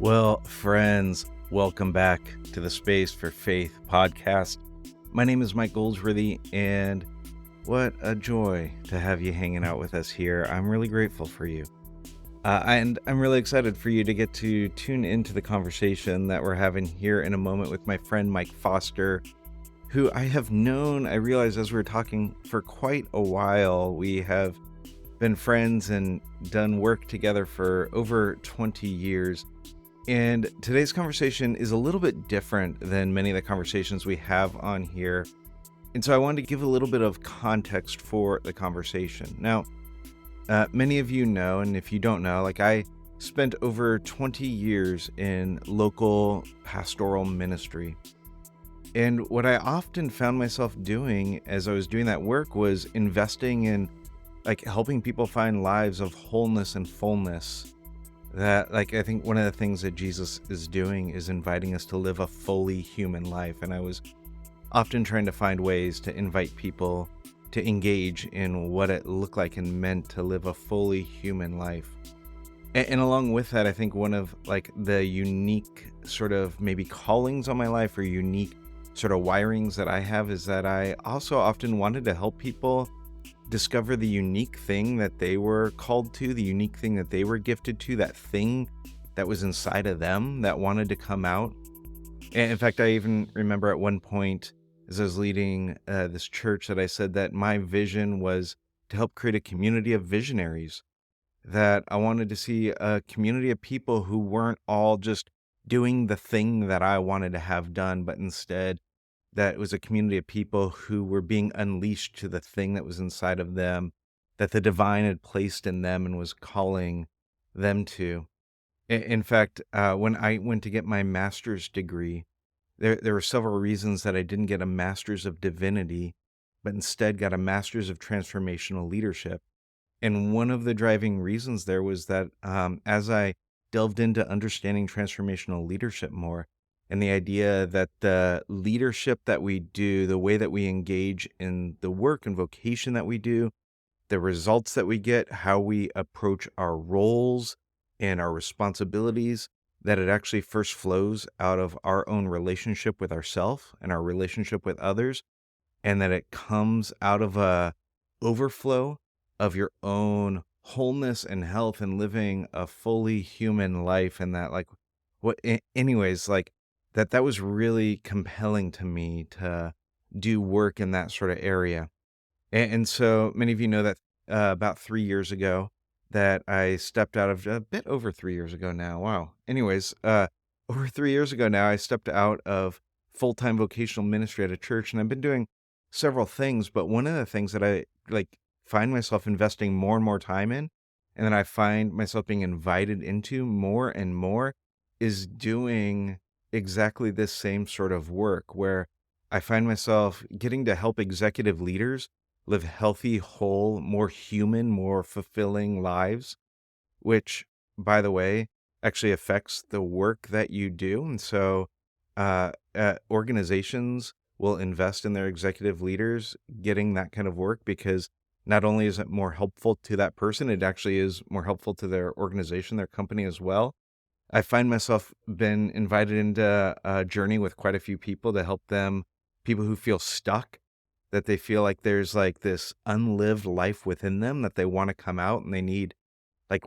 Well, friends, welcome back to the Space for Faith podcast. My name is Mike Goldsworthy, and what a joy to have you hanging out with us here. I'm really grateful for you. And I'm really excited for you to get to tune into the conversation that we're having here in a moment with my friend Mike Foster, who I have known, I realize as we're talking, for quite a while. We have been friends and done work together for over 20 years. And today's conversation is a little bit different than many of the conversations we have on here. And so I wanted to give a little bit of context for the conversation. Now, many of you know, and if you don't know, I spent over 20 years in local pastoral ministry. And what I often found myself doing as I was doing that work was investing in helping people find lives of wholeness and fullness. That I think one of the things that Jesus is doing is inviting us to live a fully human life. And I was often trying to find ways to invite people to engage in what it looked like and meant to live a fully human life. And along with that, I think one of the unique sort of maybe callings on my life or unique sort of wirings that I have is that I also often wanted to help people discover the unique thing that they were called to, the unique thing that they were gifted to, that thing that was inside of them that wanted to come out. And in fact, I even remember at one point as I was leading this church that I said that my vision was to help create a community of visionaries, that I wanted to see a community of people who weren't all just doing the thing that I wanted to have done, but instead that it was a community of people who were being unleashed to the thing that was inside of them, that the divine had placed in them and was calling them to. In fact, when I went to get my master's degree, there were several reasons that I didn't get a master's of divinity, but instead got a master's of transformational leadership. And one of the driving reasons there was that as I delved into understanding transformational leadership more, and the idea that the leadership that we do, the way that we engage in the work and vocation that we do, the results that we get, how we approach our roles and our responsibilities, that it actually first flows out of our own relationship with ourselves and our relationship with others, and that it comes out of a overflow of your own wholeness and health and living a fully human life. And that that was really compelling to me to do work in that sort of area. And so many of you know that about 3 years ago that I stepped out of, a bit over 3 years ago now. Wow. Anyways, over 3 years ago now, I stepped out of full-time vocational ministry at a church, and I've been doing several things, but one of the things that I find myself investing more and more time in, and then I find myself being invited into more and more, is doing exactly this same sort of work, where I find myself getting to help executive leaders live healthy, whole, more human, more fulfilling lives, which, by the way, actually affects the work that you do. And so organizations will invest in their executive leaders getting that kind of work, because not only is it more helpful to that person, it actually is more helpful to their organization, their company as well. I find myself been invited into a journey with quite a few people to help them, people who feel stuck, that they feel like there's this unlived life within them that they want to come out, and they need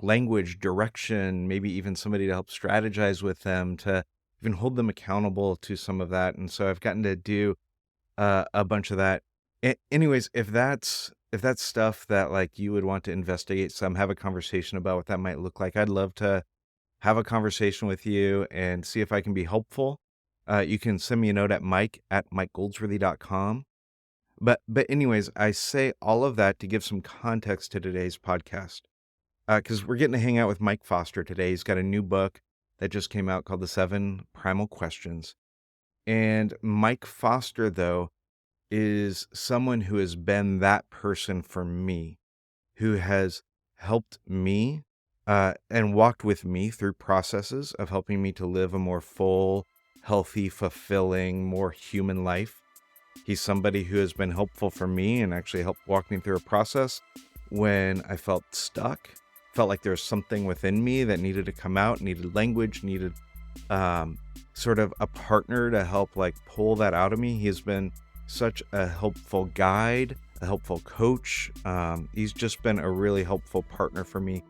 language, direction, maybe even somebody to help strategize with them, to even hold them accountable to some of that. And so I've gotten to do a bunch of that. Anyways, if that's stuff that you would want to investigate some, have a conversation about what that might look like, I'd love to have a conversation with you and see if I can be helpful. You can send me a note at mike@mikegoldsworthy.com. But anyways, I say all of that to give some context to today's podcast, because we're getting to hang out with Mike Foster today. He's got a new book that just came out called The 7 Primal Questions. And Mike Foster, though, is someone who has been that person for me, who has helped me and walked with me through processes of helping me to live a more full, healthy, fulfilling, more human life. He's somebody who has been helpful for me and actually helped walk me through a process when I felt stuck, felt like there was something within me that needed to come out, needed language, needed um, sort of a partner to help like pull that out of me. He has been such a helpful guide, a helpful coach. He's just been a really helpful partner for me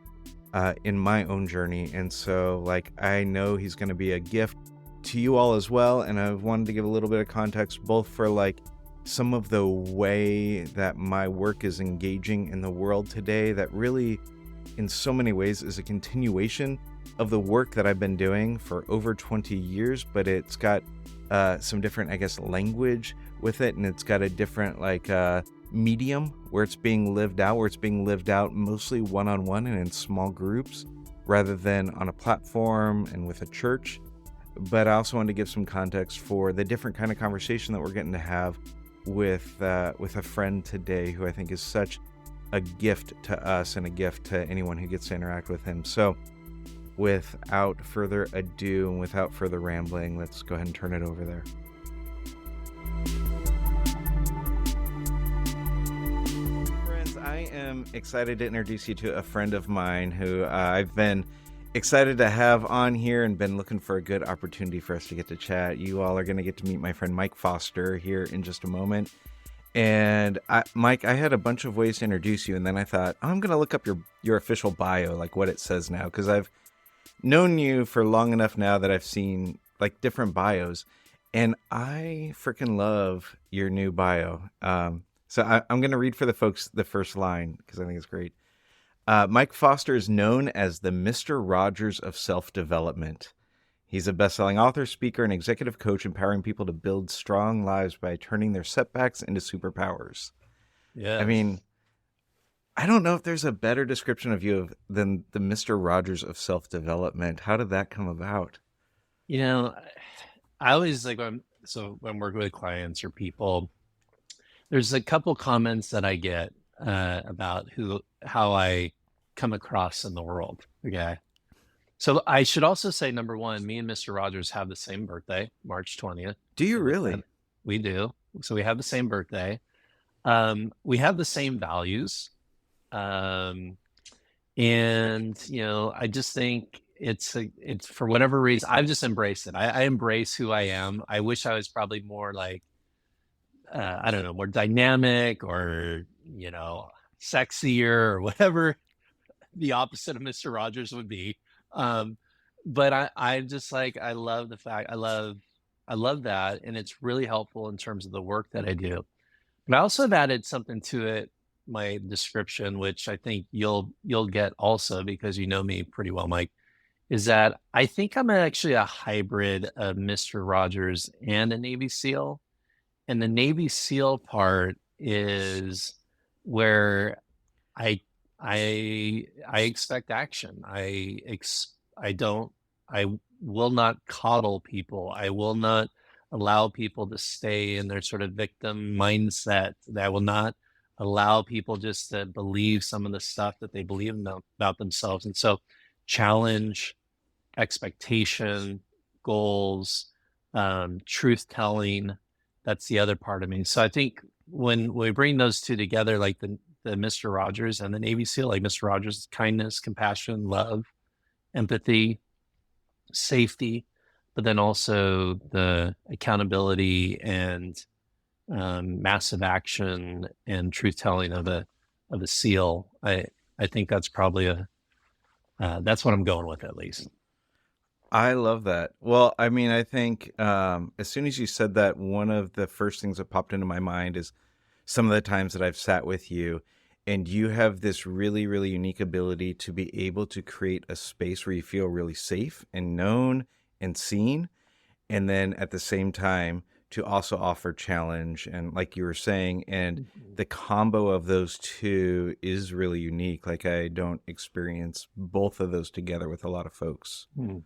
in my own journey. And so, like, I know he's going to be a gift to you all as well. And I wanted to give a little bit of context, both for like some of the way that my work is engaging in the world today, that really, in so many ways, is a continuation of the work that I've been doing for over 20 years, but it's got some different, I guess, language with it. And it's got a different, like, medium where it's being lived out, mostly one-on-one and in small groups rather than on a platform and with a church. But I also wanted to give some context for the different kind of conversation that we're getting to have with a friend today who I think is such a gift to us and a gift to anyone who gets to interact with him. So without further ado and without further rambling, let's go ahead and turn it over there. Friends, I am excited to introduce you to a friend of mine who I've been excited to have on here and been looking for a good opportunity for us to get to chat. You all are going to get to meet my friend Mike Foster here in just a moment. And Mike, I had a bunch of ways to introduce you, and then I thought, I'm going to look up your official bio, like what it says now, because I've known you for long enough now that I've seen like different bios, and I freaking love your new bio. So I'm going to read for the folks the first line because I think it's great. Mike Foster is known as the Mr. Rogers of self-development. He's a best-selling author, speaker, and executive coach, empowering people to build strong lives by turning their setbacks into superpowers. Yeah. I mean, I don't know if there's a better description of you than the Mr. Rogers of self-development. How did that come about? You know, I always like when working with clients or people, there's a couple comments that I get about how I come across in the world. Okay. So I should also say, number one, me and Mr. Rogers have the same birthday, March 20th. Do you really? We do. So we have the same birthday. We have the same values. And, you know, I just think it's for whatever reason, I've just embraced it. I embrace who I am. I wish I was probably more like, I don't know, more dynamic or, you know, sexier or whatever the opposite of Mr. Rogers would be. But I just like, I love the fact, I love that. And it's really helpful in terms of the work that I do. But I also have added something to it, my description, which I think you'll get also because you know me pretty well, Mike, is that I think I'm actually a hybrid of Mr. Rogers and a Navy SEAL. And the Navy SEAL part is where I expect action. I will not coddle people. I will not allow people to stay in their sort of victim mindset. I will not allow people just to believe some of the stuff that they believe about themselves. And so challenge, expectation, goals, truth telling, that's the other part of me. So I think when we bring those two together, like the Mr. Rogers and the Navy SEAL, like Mr. Rogers is kindness, compassion, love, empathy, safety, but then also the accountability and massive action and truth telling of a SEAL. I think that's probably that's what I'm going with, at least. I love that. Well, I mean, I think as soon as you said that, one of the first things that popped into my mind is some of the times that I've sat with you, and you have this really, really unique ability to be able to create a space where you feel really safe and known and seen. And then at the same time, to also offer challenge. And like you were saying, and the combo of those two is really unique. Like I don't experience both of those together with a lot of folks. Well,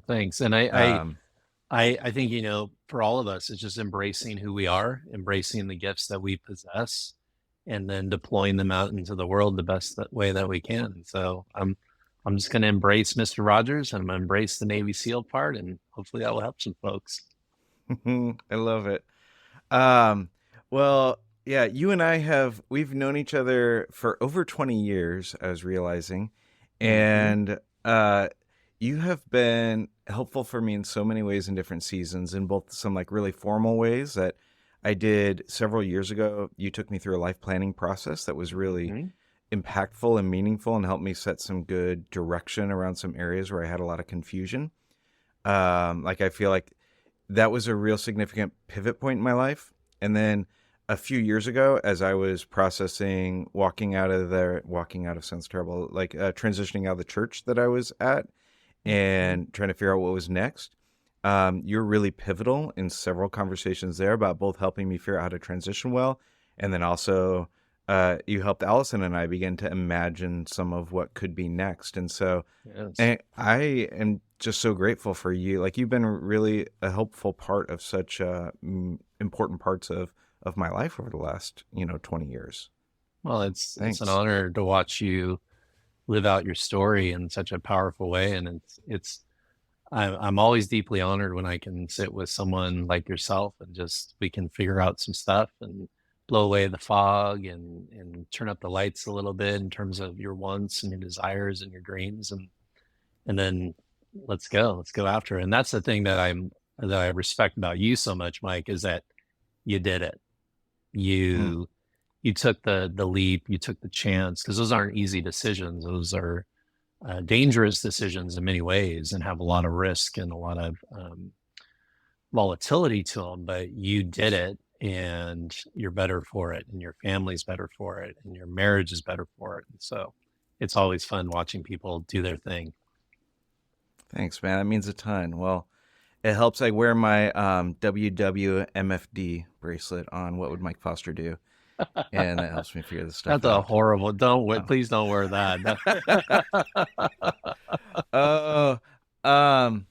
thanks. And I think, you know, for all of us, it's just embracing who we are, embracing the gifts that we possess, and then deploying them out into the world the best way that we can. So I'm just going to embrace Mr. Rogers, and I'm going to embrace the Navy SEAL part, and hopefully that will help some folks. I love it. Well, yeah, you and we've known each other for over 20 years, I was realizing. And You have been helpful for me in so many ways in different seasons, in both some like really formal ways that I did several years ago. You took me through a life planning process that was really Mhm. impactful and meaningful and helped me set some good direction around some areas where I had a lot of confusion. Like I feel like that was a real significant pivot point in my life. And then a few years ago, as I was processing walking out of sounds terrible, like transitioning out of the church that I was at Mhm. and trying to figure out what was next. You're really pivotal in several conversations there about both helping me figure out how to transition well, and then also you helped Allison and I begin to imagine some of what could be next. And so Yes. and I am just so grateful for you. Like you've been really a helpful part of such important parts of my life over the last 20 years. Well, it's an Thanks. honor to watch you live out your story in such a powerful way, and I'm always deeply honored when I can sit with someone like yourself and just we can figure out some stuff and blow away the fog and turn up the lights a little bit in terms of your wants and your desires and your dreams, and then let's go after it. And that's the thing that I respect about you so much, Mike, is that you did it. Mm, You you took the leap, you took the chance, because those aren't easy decisions. Those are dangerous decisions in many ways and have a lot of risk and a lot of volatility to them. But you did it, and you're better for it, and your family's better for it, and your marriage is better for it. And so it's always fun watching people do their thing. thanks, man. That means a ton. Well, it helps. I wear my WWMFD bracelet on What Would Mike Foster Do? And that helps me figure this stuff That's a out. horrible. Oh. Please don't wear that. Oh, um,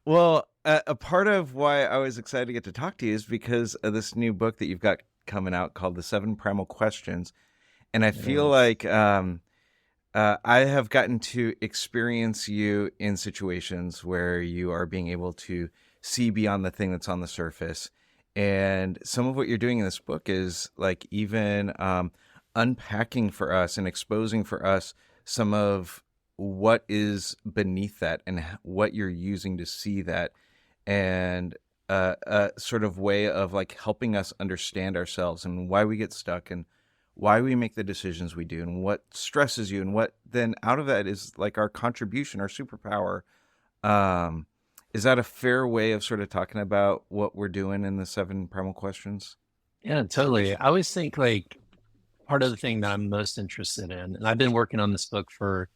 well, a part of why I was excited to get to talk to you is because of this new book that you've got coming out called The Seven Primal Questions. And I feel Yes. like I have gotten to experience you in situations where you are being able to see beyond the thing that's on the surface. And some of what you're doing in this book is like even unpacking for us and exposing for us some of what is beneath that and what you're using to see that. And a sort of way of like helping us understand ourselves and why we get stuck and why we make the decisions we do and what stresses you and what then out of that is like our contribution, our superpower. Um, is that a fair way of sort of talking about what we're doing in the seven primal questions? Yeah, totally. I always think like part of the thing that I'm most interested in, and I've been working on this book for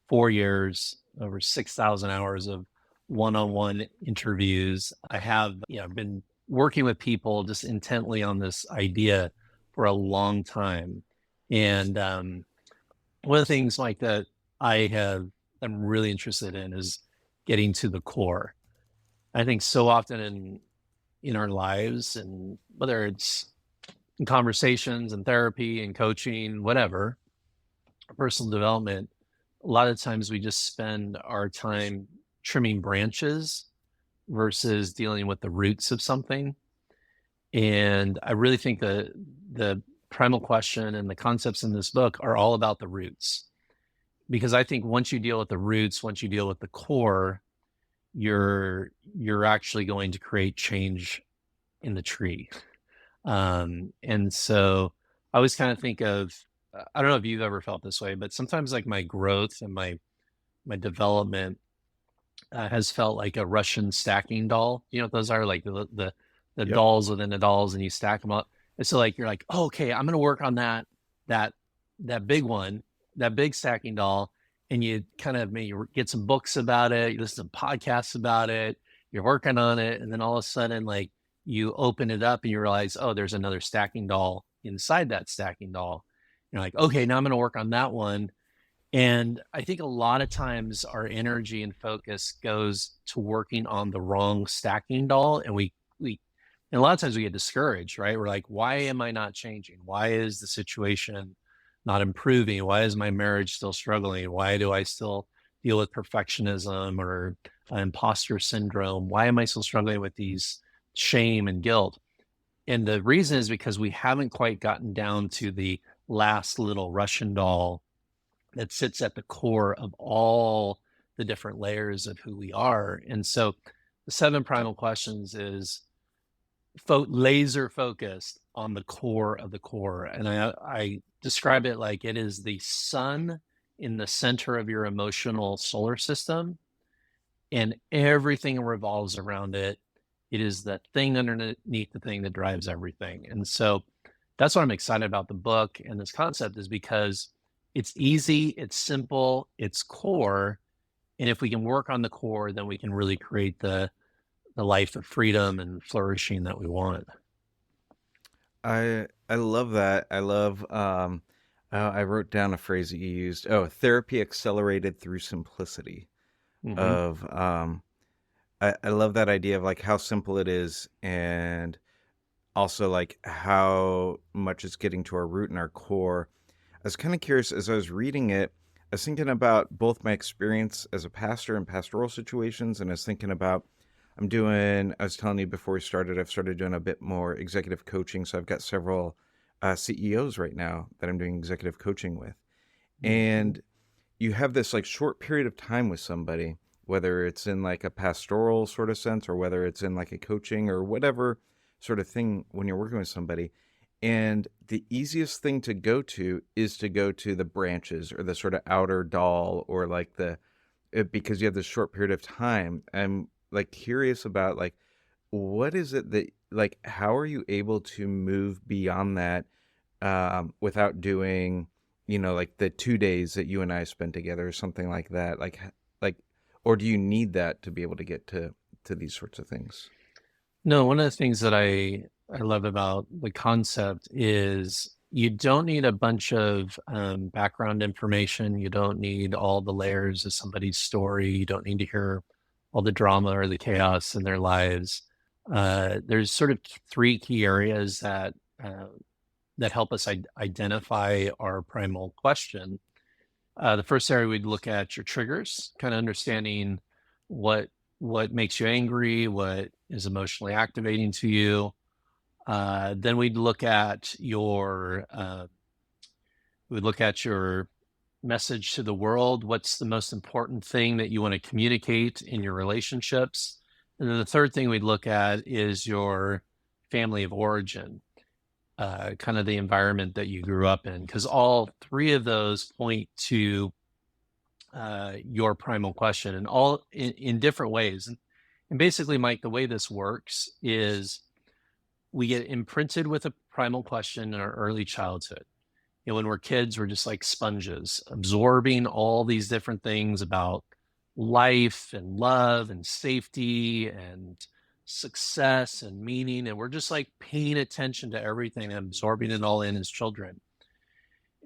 4 years, over 6,000 hours of one-on-one interviews. I have, been working with people just intently on this idea for a long time. And one of the things like that I'm really interested in is getting to the core. I think so often in our lives, and whether it's in conversations and therapy and coaching, whatever, personal development, a lot of times we just spend our time trimming branches versus dealing with the roots of something. And I really think the primal question and the concepts in this book are all about the roots. Because I think once you deal with the roots, once you deal with the core, you're actually going to create change in the tree. And so I always kind of think of, I don't know if you've ever felt this way, but sometimes like my growth and my development has felt like a Russian stacking doll. You know what those are? Like the Yep. dolls within the dolls, and you stack them up. And so like you're like, oh, okay, I'm gonna work on that that big one, that big stacking doll, and you kind of maybe get some books about it, you listen to podcasts about it, you're working on it, and then all of a sudden, like you open it up and you realize, oh, there's another stacking doll inside that stacking doll. You're like, okay, now I'm gonna work on that one, and I think a lot of times our energy and focus goes to working on the wrong stacking doll. And and a lot of times we get discouraged, right? We're like, why am I not changing? Why is the situation not improving? Why is my marriage still struggling? Why do I still deal with perfectionism or imposter syndrome? Why am I still struggling with these shame and guilt? And the reason is because we haven't quite gotten down to the last little Russian doll that sits at the core of all the different layers of who we are. And so the 7 primal questions is laser focused on the core of the core. And I describe it like it is the sun in the center of your emotional solar system, and everything revolves around it. It is the thing underneath the thing that drives everything. And so that's what I'm excited about the book and this concept, is because it's easy, it's simple, it's core. And if we can work on the core, then we can really create the life of freedom and flourishing that we want. I love that. I wrote down a phrase that you used. Oh, therapy accelerated through simplicity. Hmm. Of I love that idea of like how simple it is, and also like how much it's getting to our root and our core. I was kind of curious as I was reading it. I was thinking about both my experience as a pastor in pastoral situations, and I was thinking about I was telling you before we started, I've started doing a bit more executive coaching. So I've got several CEOs right now that I'm doing executive coaching with. Hmm. And you have this like short period of time with somebody, whether it's in like a pastoral sort of sense or whether it's in like a coaching or whatever sort of thing when you're working with somebody. And the easiest thing to go to is to go to the branches or the sort of outer doll or like because you have this short period of time. I'm like curious about like what is it that like how are you able to move beyond that without doing, like the 2 days that you and I spent together or something like that? Like, or do you need that to be able to get to these sorts of things? No, one of the things that I love about the concept is you don't need a bunch of background information. You don't need all the layers of somebody's story. You don't need to hear all the drama or the chaos in their lives. There's sort of 3 key areas that help us identify our primal question. The first area, we'd look at your triggers, kind of understanding what what makes you angry, what is emotionally activating to you. Then we'd look at your message to the world. What's the most important thing that you want to communicate in your relationships? And then the third thing we'd look at is your family of origin, kind of the environment that you grew up in, because all 3 of those point to your primal question, and all in different ways. And basically, Mike, the way this works is we get imprinted with a primal question in our early childhood. And when we're kids, we're just like sponges, absorbing all these different things about life and love and safety and success and meaning. And we're just like paying attention to everything and absorbing it all in as children.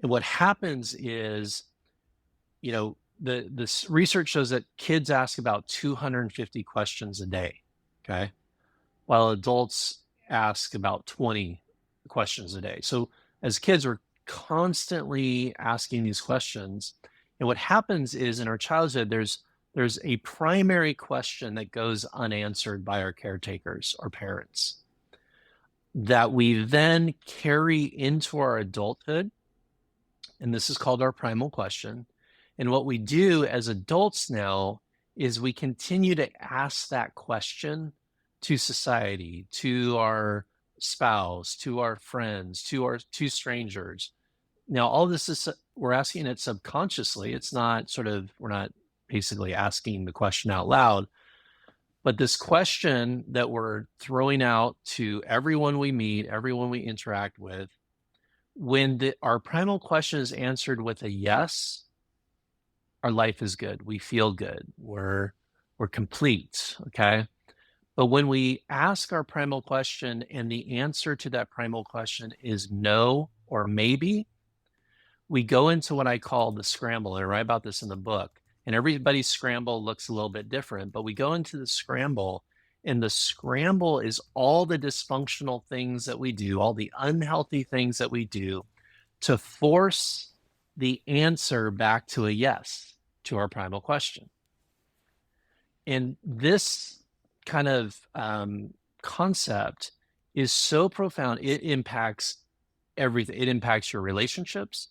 And what happens is, this research shows that kids ask about 250 questions a day, okay, while adults ask about 20 questions a day. So as kids, we're constantly asking these questions. And what happens is in our childhood, there's a primary question that goes unanswered by our caretakers or parents that we then carry into our adulthood. And this is called our primal question. And what we do as adults now is we continue to ask that question to society, to our spouse, to our friends, to strangers. Now, all this is, we're asking it subconsciously. It's not we're not basically asking the question out loud, but this question that we're throwing out to everyone we meet, everyone we interact with, when our primal question is answered with a yes, our life is good. We feel good. We're complete. Okay. But when we ask our primal question and the answer to that primal question is no or maybe, we go into what I call the scramble. And I write about this in the book. And everybody's scramble looks a little bit different, but we go into the scramble, and the scramble is all the dysfunctional things that we do, all the unhealthy things that we do to force the answer back to a yes to our primal question. And this kind of concept is so profound. It impacts everything. It impacts your relationships.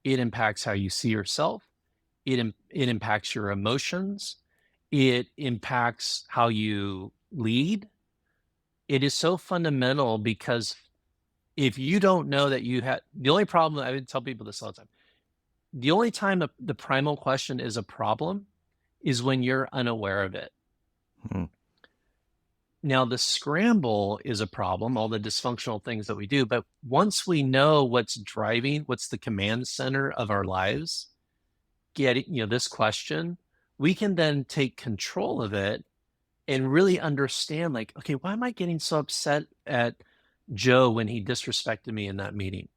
It impacts how you see yourself. it impacts your emotions. It impacts how you lead. It is so fundamental because if you don't know that you had the only problem, I would tell people this all the time. The only time the primal question is a problem is when you're unaware of it. Hmm. Now, the scramble is a problem, all the dysfunctional things that we do. But once we know what's driving, what's the command center of our lives, getting, this question, we can then take control of it and really understand, like, okay, why am I getting so upset at Joe when he disrespected me in that meeting?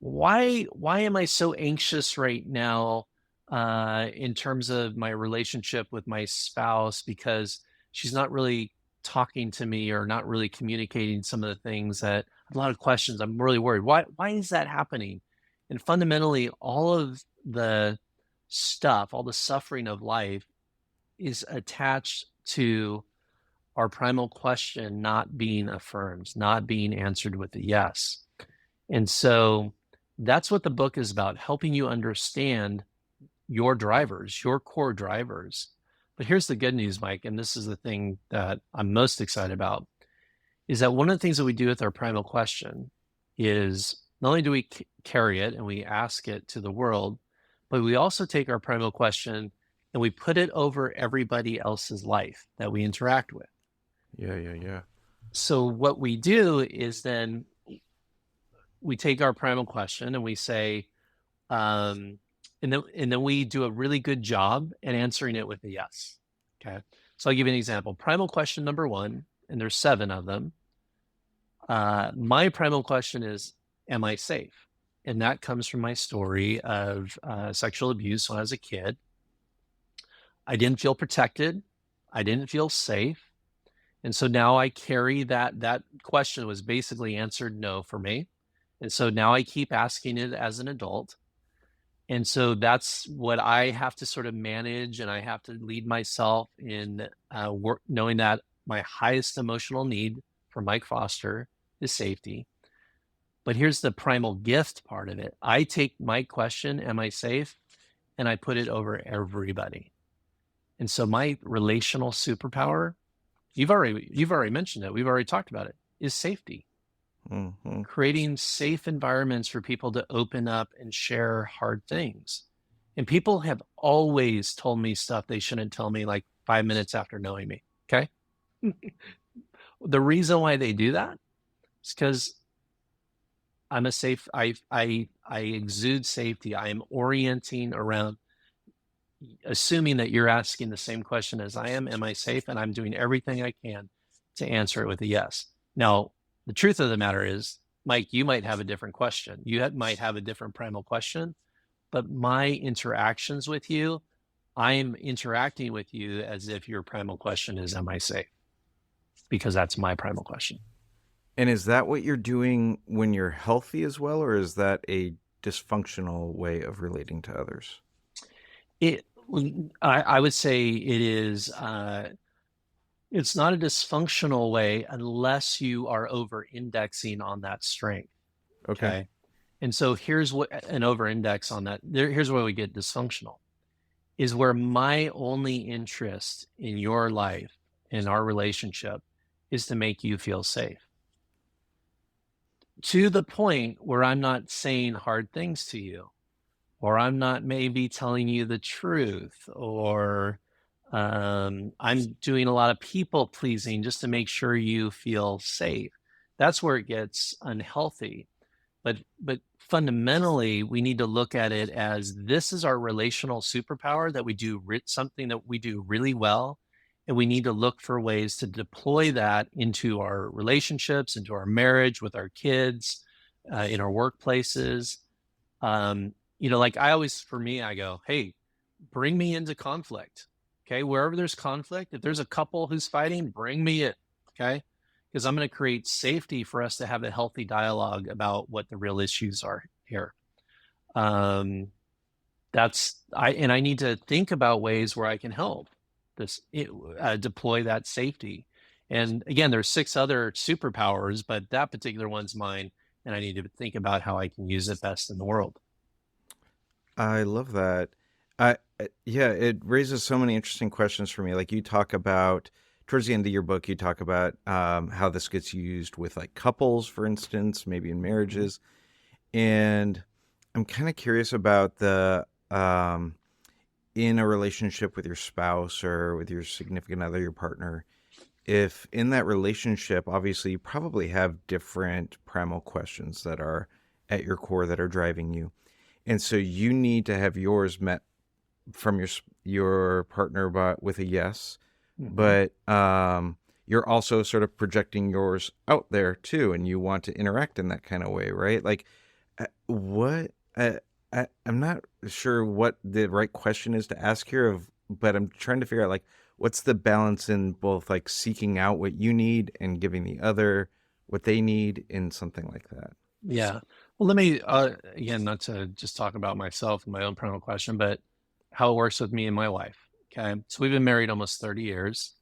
Why am I so anxious right now in terms of my relationship with my spouse because she's not really talking to me or not really communicating some of the things that a lot of questions. I'm really worried. Why is that happening? And fundamentally, all of the stuff, all the suffering of life is attached to our primal question not being affirmed, not being answered with a yes. And so that's what the book is about, helping you understand your drivers, your core drivers. But here's the good news, Mike, and this is the thing that I'm most excited about, is that one of the things that we do with our primal question is not only do we carry it and we ask it to the world, but we also take our primal question and we put it over everybody else's life that we interact with. Yeah. So what we do is then we take our primal question and we say, and then we do a really good job at answering it with a yes. Okay. So I'll give you an example. Primal question number 1, and there's 7 of them. My primal question is, am I safe? And that comes from my story of sexual abuse when I was a kid. I didn't feel protected. I didn't feel safe. And so now I carry that question was basically answered no for me. And so now I keep asking it as an adult. And so that's what I have to sort of manage, and I have to lead myself in work, knowing that my highest emotional need for Mike Foster is safety. But here's the primal gift part of it. I take my question, am I safe? And I put it over everybody. And so my relational superpower, you've already mentioned it, we've already talked about it, is safety. Mm-hmm. Creating safe environments for people to open up and share hard things. And people have always told me stuff they shouldn't tell me like 5 minutes after knowing me. Okay. The reason why they do that is because I'm a safe, I exude safety. I am orienting around assuming that you're asking the same question as I am I safe? And I'm doing everything I can to answer it with a yes. Now, the truth of the matter is, Mike, you might have a different question. You might have a different primal question, but my interactions with you, I'm interacting with you as if your primal question is, am I safe? Because that's my primal question. And is that what you're doing when you're healthy as well, or is that a dysfunctional way of relating to others? I would say it is. It's not a dysfunctional way unless you are over-indexing on that strength. Okay. And so here's what an over-index on that. Here's where we get dysfunctional. Is where my only interest in your life, in our relationship, is to make you feel safe. To the point where I'm not saying hard things to you, or I'm not maybe telling you the truth, or I'm doing a lot of people pleasing just to make sure you feel safe. That's where it gets unhealthy. But fundamentally, we need to look at it as this is our relational superpower that we do something that we do really well. And we need to look for ways to deploy that into our relationships, into our marriage, with our kids, in our workplaces. Like I always, for me, I go, hey, bring me into conflict. Okay. Wherever there's conflict, if there's a couple who's fighting, bring me in. Okay. Because I'm going to create safety for us to have a healthy dialogue about what the real issues are here. I need to think about ways where I can help deploy that safety. And again, there's 6 other superpowers, but that particular one's mine. And I need to think about how I can use it best in the world. I love that. Yeah, it raises so many interesting questions for me. Like you talk about towards the end of your book, you talk about how this gets used with like couples, for instance, maybe in Mhm. marriages. And I'm kind of curious about the in a relationship with your spouse or with your significant other, your partner, if in that relationship, obviously you probably have different primal questions that are at your core that are driving you. And so you need to have yours met from your partner but with a yes, Mhm. but you're also sort of projecting yours out there too, and you want to interact in that kind of way, right? Like what I'm not sure what the right question is to ask here of, but I'm trying to figure out like what's the balance in both like seeking out what you need and giving the other what they need in something like that. Yeah. Well, let me, again, not to just talk about myself and my own personal question, but how it works with me and my wife. Okay. So we've been married almost 30 years.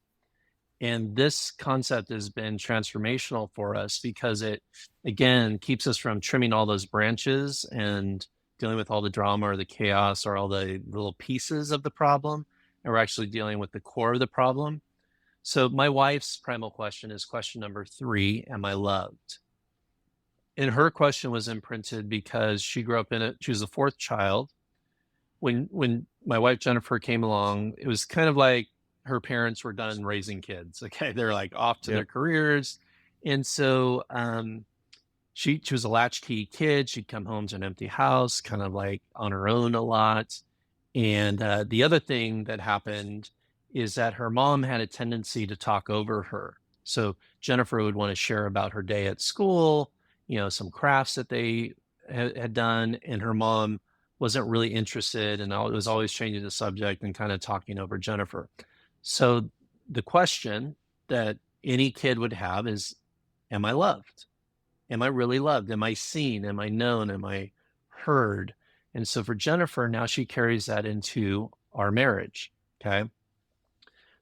And this concept has been transformational for us because it, again, keeps us from trimming all those branches and dealing with all the drama or the chaos or all the little pieces of the problem. And we're actually dealing with the core of the problem. So my wife's primal question is question number 3: Am I loved? And her question was imprinted because she grew up in it. She was the fourth child. When my wife Jennifer came along, it was kind of like her parents were done raising kids. Okay, they're like off to their Yep. careers, and so she was a latchkey kid. She'd come home to an empty house, kind of like on her own a lot. And the other thing that happened is that her mom had a tendency to talk over her. So Jennifer would want to share about her day at school, some crafts that they had done, and her mom wasn't really interested, and it was always changing the subject and kind of talking over Jennifer. So the question that any kid would have is, "Am I loved? Am I really loved? Am I seen? Am I known? Am I heard?" And so for Jennifer, now she carries that into our marriage. Okay.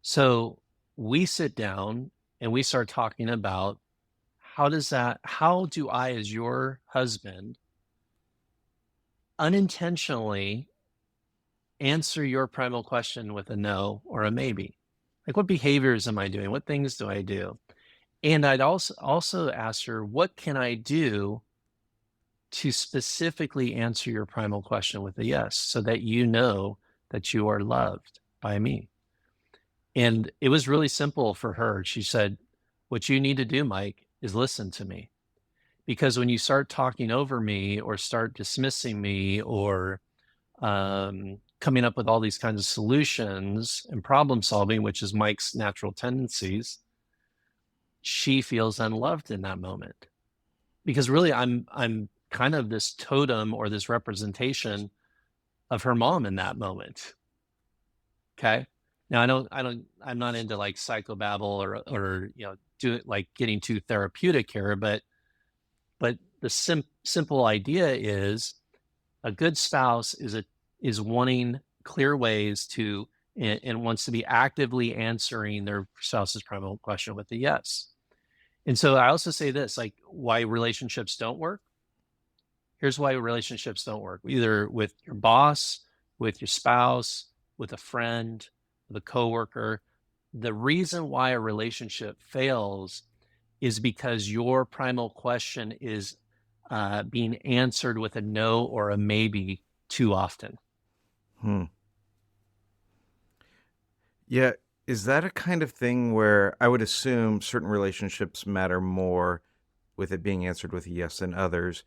So we sit down and we start talking about how do I, as your husband, unintentionally answer your primal question with a no or a maybe? Like, what behaviors am I doing? What things do I do? And I'd also ask her, what can I do to specifically answer your primal question with a yes, so that you know that you are loved by me. And it was really simple for her. She said, "What you need to do, Mike, is listen to me. Because when you start talking over me or start dismissing me or coming up with all these kinds of solutions and problem solving, which is Mike's natural tendencies, she feels unloved in that moment." Because really I'm kind of this totem or this representation of her mom in that moment. Okay. Now I'm not into like psychobabble or do it like getting too therapeutic here, but the simple idea is a good spouse is wanting clear ways to and wants to be actively answering their spouse's primal question with a yes. And so I also say this, like, why relationships don't work. Here's why relationships don't work, either with your boss, with your spouse, with a friend, with a coworker. The reason why a relationship fails is because your primal question is being answered with a no or a maybe too often. Hmm. Yeah, is that a kind of thing where I would assume certain relationships matter more with it being answered with a yes than others?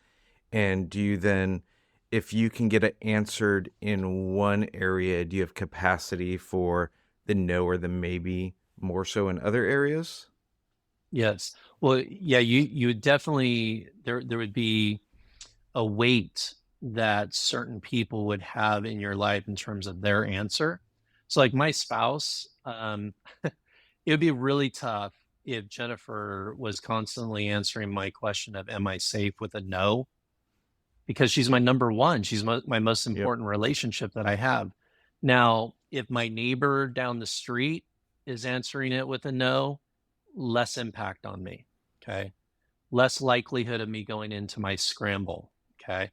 And do you then, if you can get it answered in one area, do you have capacity for the no or the maybe more so in other areas? Yes. Well, yeah, you would definitely there would be a weight that certain people would have in your life in terms of their answer. So like my spouse, it would be really tough if Jennifer was constantly answering my question of am I safe with a no, because she's my number one. She's my most Yep. important relationship that I have. Now, if my neighbor down the street is answering it with a no, less impact on me. Okay. Less likelihood of me going into my scramble. Okay.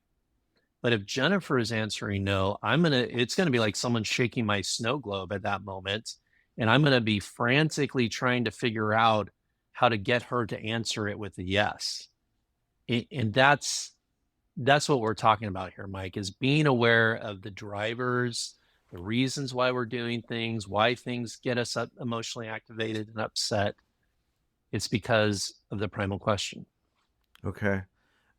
But if Jennifer is answering no, it's gonna be like someone shaking my snow globe at that moment, and I'm gonna be frantically trying to figure out how to get her to answer it with a yes. And that's what we're talking about here, Mike, is being aware of the drivers, the reasons why we're doing things, why things get us up emotionally activated and upset. It's because of the primal question. Okay.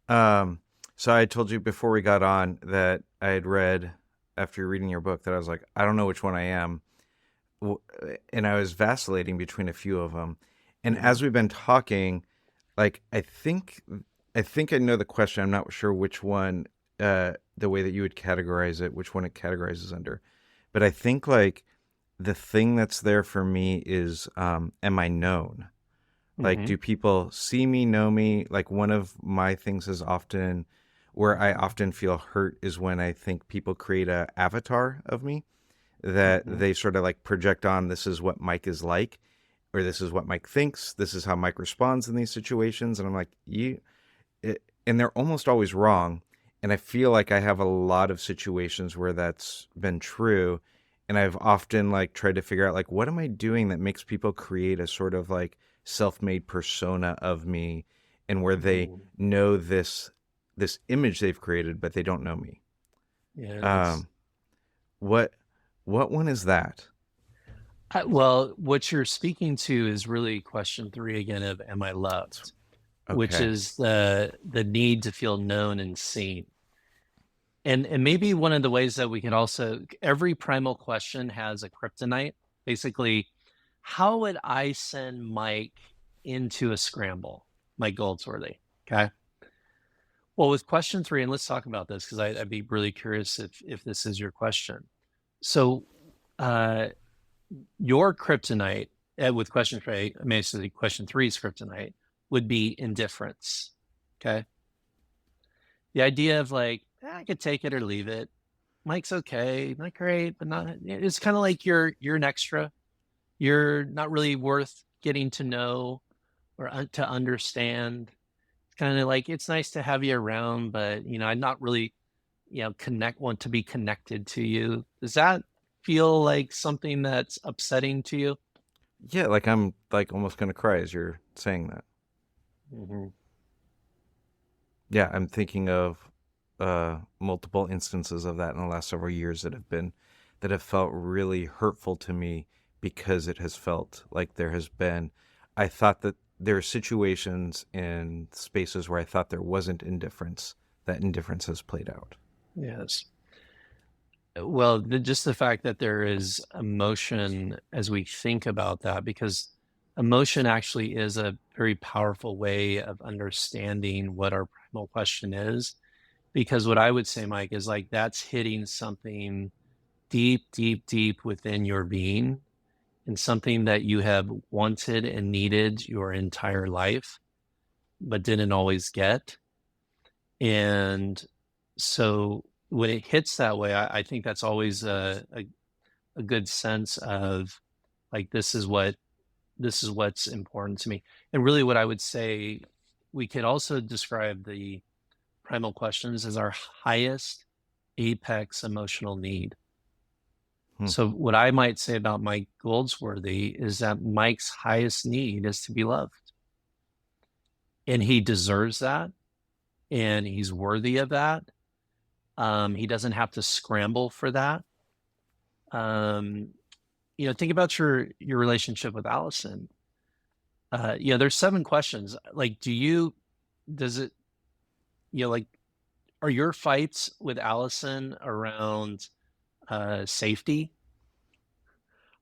Um, so I told you before we got on that I had read, after reading your book, that I was like, I don't know which one I am. And I was vacillating between a few of them. And Mm-hmm. as we've been talking, like, I think I know the question. I'm not sure which one, the way that you would categorize it, which one it categorizes under. But I think, like, the thing that's there for me is, am I known? Like, Mm-hmm. do people see me, know me? Like, one of my things is often where I often feel hurt is when I think people create a avatar of me that Mm-hmm. they sort of like project on, this is what Mike is like, or this is what Mike thinks, this is how Mike responds in these situations. And I'm like, and they're almost always wrong. And I feel like I have a lot of situations where that's been true. And I've often like tried to figure out, like, what am I doing that makes people create a sort of like self-made persona of me, and where they Mm-hmm. know this image they've created, but they don't know me. Yes. Um, what what one is that? Well, what you're speaking to is really question three again of am I loved, which Okay. is the need to feel known and seen. And maybe one of the ways that we can also, every primal question has a kryptonite. Basically, how would I send Mike into a scramble, Mike Goldsworthy? Okay. Well, with question three, and let's talk about this because I'd be really curious if this is your question. So, uh, your kryptonite with question three, I mean, so question three's kryptonite would be indifference. Okay. The idea of like, I could take it or leave it. Mike's okay, not great, but not. It's kind of like you're an extra. You're not really worth getting to know or to understand. It's kind of like it's nice to have you around, but I'm not really, want to be connected to you. Does that feel like something that's upsetting to you? Yeah, like I'm like almost gonna cry as you're saying that. Hmm. Yeah, I'm thinking of multiple instances of that in the last several years that have felt really hurtful to me, because it has felt like there has been. I thought that there are situations and spaces where I thought there wasn't indifference. That indifference has played out. Yes. Well, just the fact that there is emotion as we think about that, because emotion actually is a very powerful way of understanding what our primal question is. Because what I would say, Mike, is like that's hitting something deep, deep, deep within your being and something that you have wanted and needed your entire life, but didn't always get. And so when it hits that way, I think that's always a good sense of like this is what's important to me. And really what I would say, we could also describe the primal questions as our highest apex emotional need. Hmm. So what I might say about Mike Goldsworthy is that Mike's highest need is to be loved, and he deserves that, and he's worthy of that. He doesn't have to scramble for that. um, think about your relationship with Allison. There's seven questions. Like, does it, like, are your fights with Allison around safety?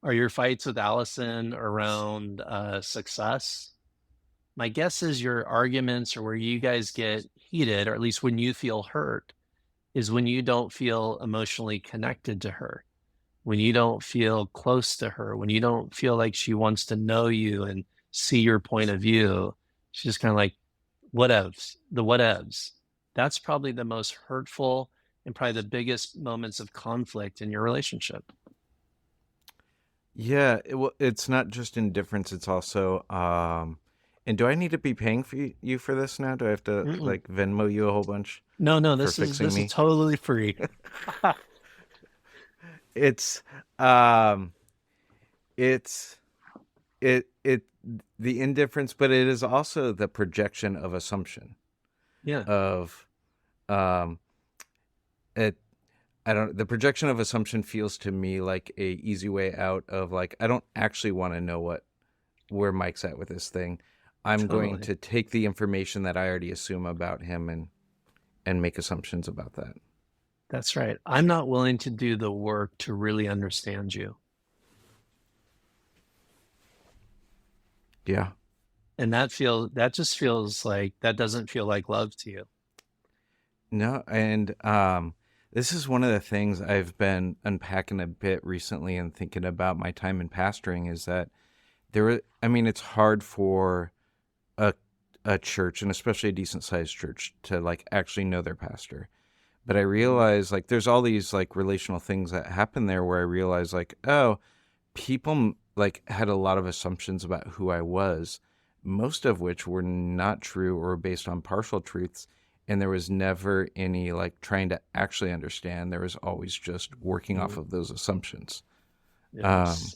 Are your fights with Allison around success? My guess is your arguments or where you guys get heated, or at least when you feel hurt, is when you don't feel emotionally connected to her, when you don't feel close to her, when you don't feel like she wants to know you and see your point of view. She's just kind of like, whatevs, the whatevs. That's probably the most hurtful and probably the biggest moments of conflict in your relationship. Yeah, well, it's not just indifference. It's also And do I need to be paying for you for this now? Do I have to Mm-mm. like Venmo you a whole bunch No, for this is fixing this is me? totally free. It's um it's it the indifference, but it is also the projection of assumption Yeah, of um it I don't the projection of assumption feels to me like a easy way out of like I don't actually want to know what where Mike's at with this thing. I'm going totally. to take the information that I already assume about him and make assumptions about that. That's right. I'm not willing to do the work to really understand you. Yeah. And that just feels like that doesn't feel like love to you. No, and this is one of the things I've been unpacking a bit recently and thinking about my time in pastoring is that I mean, it's hard for a a church and especially a decent sized church to like actually know their pastor. But I Mhm. realize like there's all these like relational things that happen there where I realize like, oh, people like had a lot of assumptions about who I was, most of which were not true or based on partial truths. And there was never any like trying to actually understand. There was always just working off Mhm. of those assumptions. Um, Yes.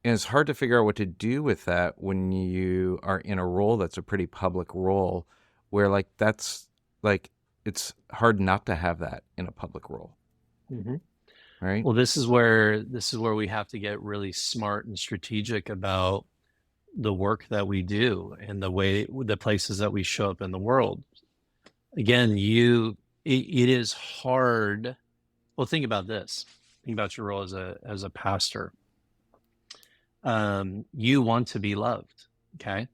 and it's hard to figure out what to do with that when you are in a role that's a pretty public role where like that's like it's hard not to have that in a public role, Mhm. right? Well, this is where we have to get really smart and strategic about the work that we do and the places that we show up in the world. Again, it is hard. Well, think about this. Think about your role as a pastor. You want to be loved. Okay.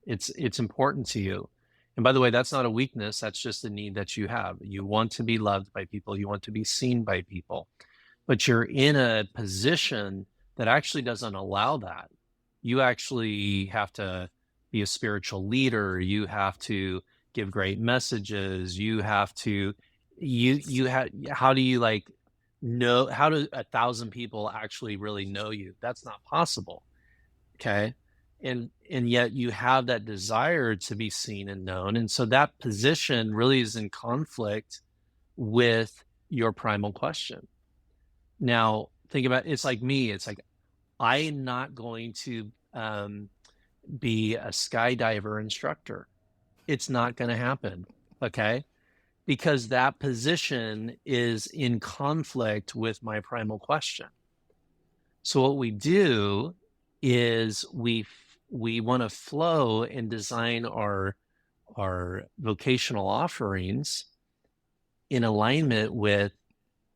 It's important to you. And by the way, that's not a weakness. That's just a need that you have. You want to be loved by people. You want to be seen by people, but you're in a position that actually doesn't allow that. You actually have to be a spiritual leader. You have to give great messages. You have to, you have, how do you like know, how do 1,000 people actually really know you? That's not possible. Okay. And yet you have that desire to be seen and known. And so that position really is in conflict with your primal question. Now, think about it's like me. It's like I'm not going to be a skydiver instructor. It's not going to happen. Okay. Because that position is in conflict with my primal question. So what we do is we want to flow and design our vocational offerings in alignment with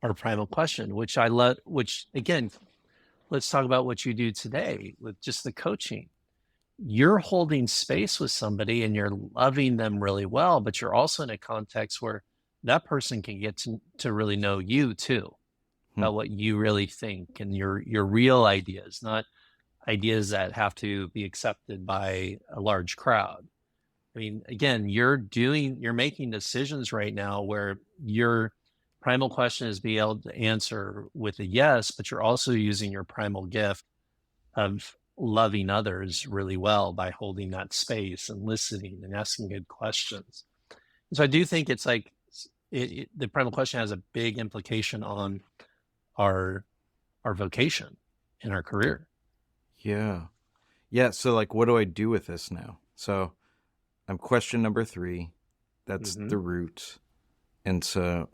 our primal question, which I love, which again, let's talk about what you do today with just the coaching. You're holding space with somebody and you're loving them really well, but you're also in a context where that person can get to really know you too, Hmm. about what you really think and your real ideas, not ideas that have to be accepted by a large crowd. I mean, again, you're making decisions right now where your primal question is be able to answer with a yes, but you're also using your primal gift of loving others really well by holding that space and listening and asking good questions. And so I do think it's like the primal question has a big implication on our our vocation in our career. Yeah. Yeah. So, like, what do I do with this now? So, I'm question number three. That's Hmm. the root. And so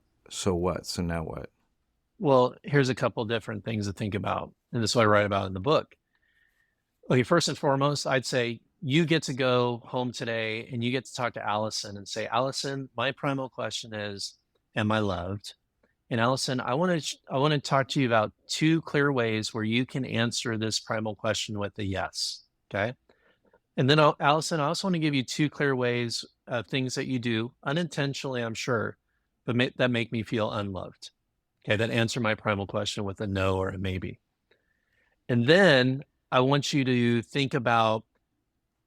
what? So now what? Well, here's a couple different things to think about, and this is what I write about in the book. Okay, first and foremost, I'd say you get to go home today and you get to talk to Allison and say, Allison, my primal question is, am I loved? And Allison, I want to talk to you about two clear ways where you can answer this primal question with a yes. Okay. And then Allison, I also want to give you two clear ways of things that you do unintentionally, I'm sure, but that make me feel unloved. Okay, that answer my primal question with a no or a maybe. And then I want you to think about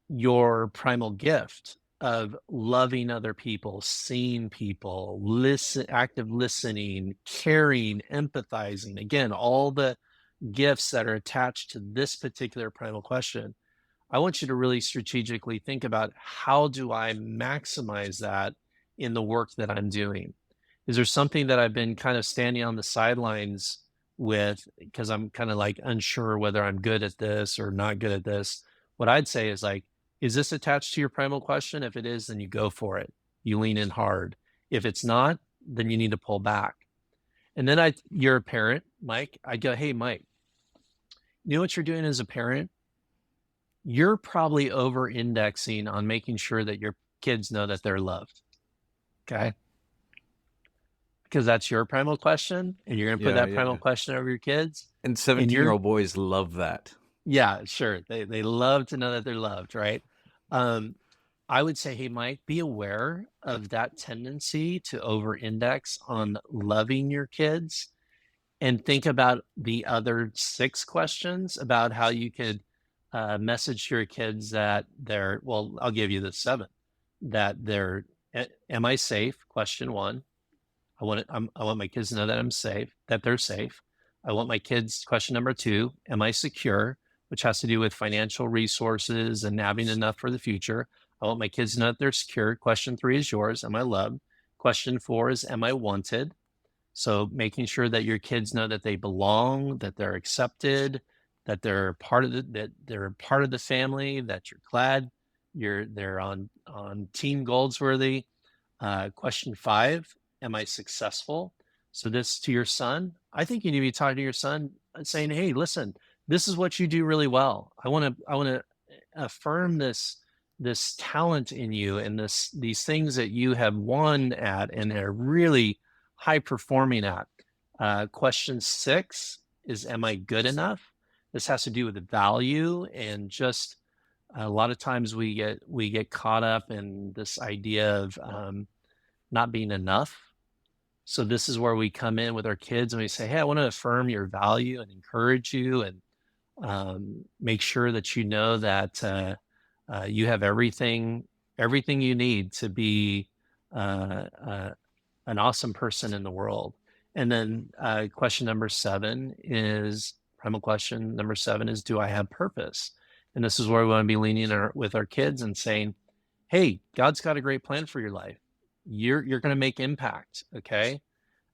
your primal gift of loving other people, seeing people, active listening, caring, empathizing. Again, all the gifts that are attached to this particular primal question. I want you to really strategically think about, how do I maximize that in the work that I'm doing? Is there something that I've been kind of standing on the sidelines with because I'm kind of like unsure whether I'm good at this or not good at this? What I'd say is like, is this attached to your primal question? If it is, then you go for it. You lean in hard. If it's not, then you need to pull back. And then you're a parent, Mike. I go, hey, Mike, you know what you're doing as a parent? You're probably over indexing on making sure that your kids know that they're loved. Okay. Because that's your primal question, and you're going to put that primal question over your kids. And 17-year-old boys love that. Yeah, sure. They love to know that they're loved, right? I would say, hey, Mike, be aware of that tendency to over-index on loving your kids, and think about the other 6 questions about how you could message to your kids that they're, well, I'll give you the 7, that they're, am I safe? Question 1. I want my kids to know that I'm safe, that they're safe. I want my kids, question number 2, am I secure? Which has to do with financial resources and having enough for the future. I want my kids to know that they're secure. Question 3 is yours. Am I loved? Question 4 is, am I wanted? So making sure that your kids know that they belong, that they're accepted, that they're part of the family, that you're glad they're on Team Goldsworthy. Question 5, am I successful? So this to your son. I think you need to be talking to your son saying, hey, listen, this is what you do really well. I want to affirm this talent in you, and these things that you have won at and are really high performing at. Question 6 is, am I good enough? This has to do with the value, and just a lot of times we get caught up in this idea of not being enough. So this is where we come in with our kids and we say, hey, I want to affirm your value and encourage you, and make sure that you know that you have everything you need to be an awesome person in the world. And then question number 7 is, primal question number 7 is, do I have purpose? And this is where we want to be leaning with our kids and saying, hey, God's got a great plan for your life. You're going to make impact. Okay.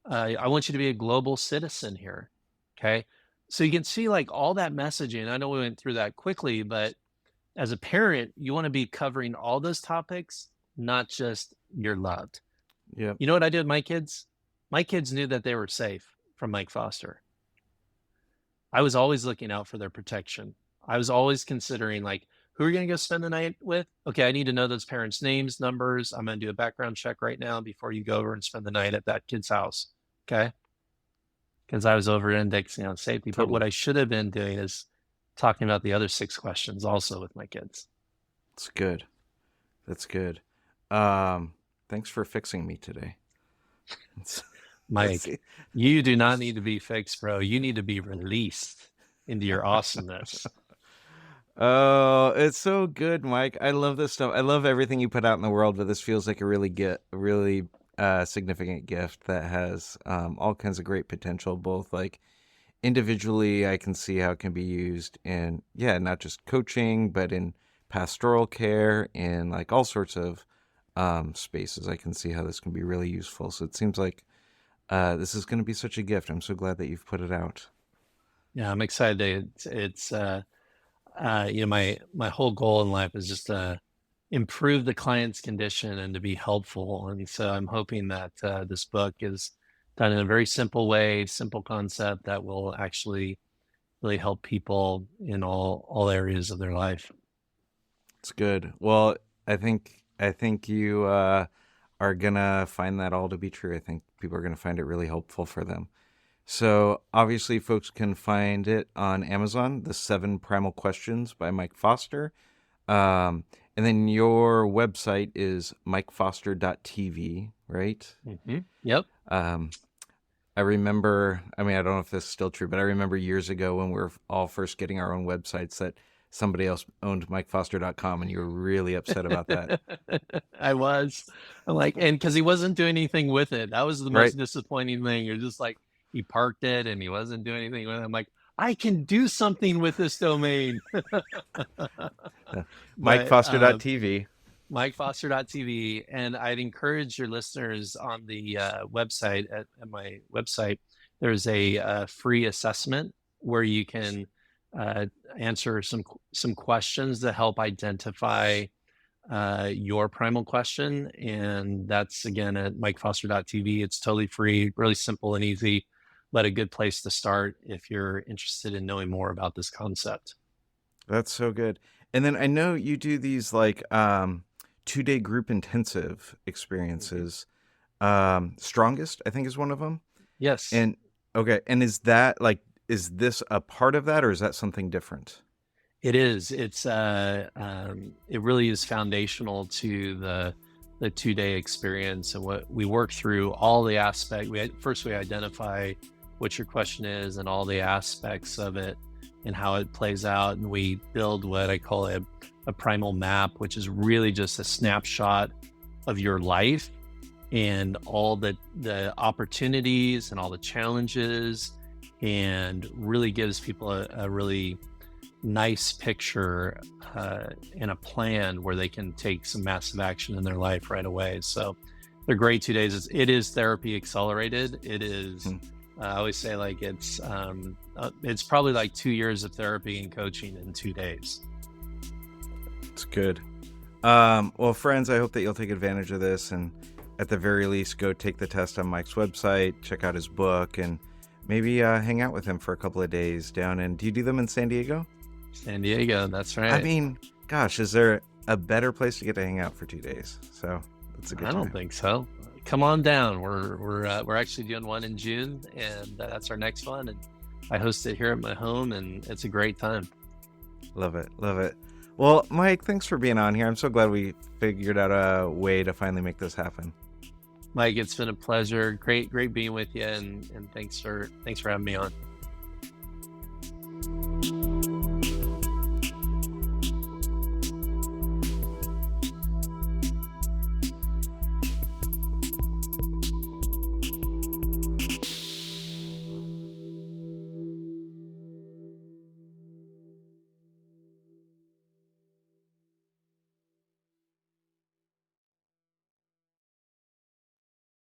I want you to be a global citizen here. Okay. So you can see like all that messaging. I know we went through that quickly, but as a parent, you want to be covering all those topics, not just you're loved. Yeah. You know what I did with my kids? My kids knew that they were safe from Mike Foster. I was always looking out for their protection. I was always considering, like, who are you going to go spend the night with? Okay, I need to know those parents' names, numbers. I'm going to do a background check right now before you go over and spend the night at that kid's house. Okay? Because I was over indexing on safety. Totally. But what I should have been doing is talking about the other 6 questions also with my kids. That's good. That's good. Thanks for fixing me today. Mike, you do not need to be fixed, bro. You need to be released into your awesomeness. Oh, it's so good, Mike. I love this stuff. I love everything you put out in the world, but this feels like a really significant gift that has all kinds of great potential, both like individually. I can see how it can be used in, not just coaching, but in pastoral care and like all sorts of spaces. I can see how this can be really useful. So it seems like this is going to be such a gift. I'm so glad that you've put it out. Yeah, I'm excited. It's my whole goal in life is just to improve the client's condition and to be helpful. And so I'm hoping that this book is done in a very simple way, simple concept that will actually really help people in all areas of their life. It's good. Well, I think you are gonna find that all to be true. I think people are gonna find it really helpful for them. So obviously folks can find it on Amazon, The 7 Primal Questions by Mike Foster. And then your website is mikefoster.tv, right? Mm-hmm. Yep. I remember, I don't know if this is still true, but I remember years ago when we were all first getting our own websites that somebody else owned mikefoster.com, and you were really upset about that. I was. I'm like, and because he wasn't doing anything with it. That was the most disappointing thing. You're just like, he parked it and he wasn't doing anything with it. I'm like, I can do something with this domain. But MikeFoster.tv. MikeFoster.tv. And I'd encourage your listeners on the website, at my website, there's a free assessment where you can answer some questions that help identify your primal question. And that's, again, at MikeFoster.tv. It's totally free, really simple and easy, but a good place to start if you're interested in knowing more about this concept. That's so good. And then I know you do these like 2-day group intensive experiences. Strongest, I think, is one of them. Yes. And okay. And is this a part of that, or is that something different? It is. It really is foundational to the 2-day experience, and what we work through all the aspects. First we identify what your question is and all the aspects of it and how it plays out, and we build what I call a primal map, which is really just a snapshot of your life and all the opportunities and all the challenges, and really gives people a really nice picture and a plan where they can take some massive action in their life right away. So they're great 2 days. It is therapy accelerated. It is, I always say, like, it's probably like 2 years of therapy and coaching in 2 days. It's good. Well, friends, I hope that you'll take advantage of this, and at the very least, go take the test on Mike's website, check out his book, and maybe hang out with him for a couple of days down in, do you do them in San Diego? San Diego, that's right. I mean, gosh, is there a better place to get to hang out for 2 days? So that's a good time. I don't think so. Come on down. We're actually doing one in June, and that's our next one. And I host it here at my home, and it's a great time. Love it. Love it. Well, Mike, thanks for being on here. I'm so glad we figured out a way to finally make this happen. Mike, it's been a pleasure. Great being with you, and thanks for having me on.